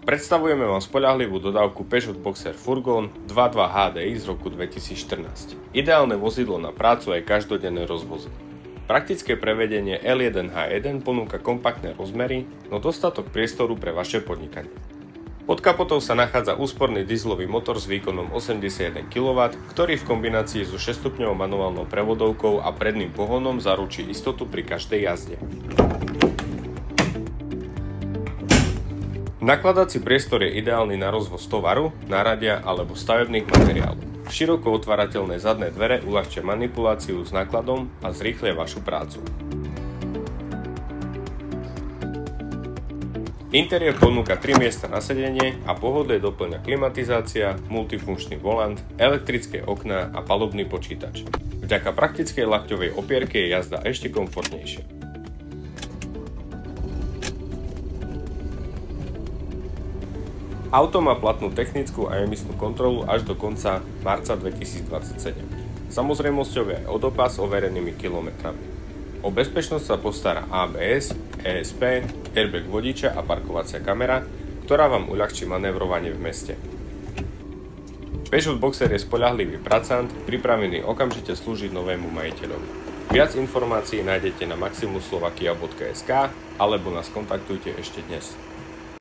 Predstavujeme vám spoľahlivú dodávku Peugeot Boxer Furgon 2.2 HDI z roku 2014. Ideálne vozidlo na prácu aj každodenné rozvozy. Praktické prevedenie L1H1 ponúka kompaktné rozmery, no dostatok priestoru pre vaše podnikanie. Pod kapotou sa nachádza úsporný dieselový motor s výkonom 81 kW, ktorý v kombinácii so 6-stupňovou manuálnou prevodovkou a predným pohonom zaručí istotu pri každej jazde. Nakladací priestor je ideálny na rozvoz tovaru, náradia alebo stavebných materiálov. Široko otvárateľné zadné dvere uľahčia manipuláciu s nákladom a zrýchlia vašu prácu. Interiér ponúka 3 miesta na sedenie a pohodlie doplňa klimatizácia, multifunkčný volant, elektrické okná a palubný počítač. Vďaka praktickej lakťovej opierke je jazda ešte komfortnejšia. Auto má platnú technickú a emisnú kontrolu až do konca marca 2027. Samozrejmosťou je aj odopas s overenými kilometrami. O bezpečnosť sa postará ABS, ESP, airbag vodiča a parkovacia kamera, ktorá vám uľahčí manévrovanie v meste. Peugeot Boxer je spoľahlivý pracant, pripravený okamžite slúžiť novému majiteľovi. Viac informácií nájdete na maximuslovakia.sk alebo nás kontaktujte ešte dnes.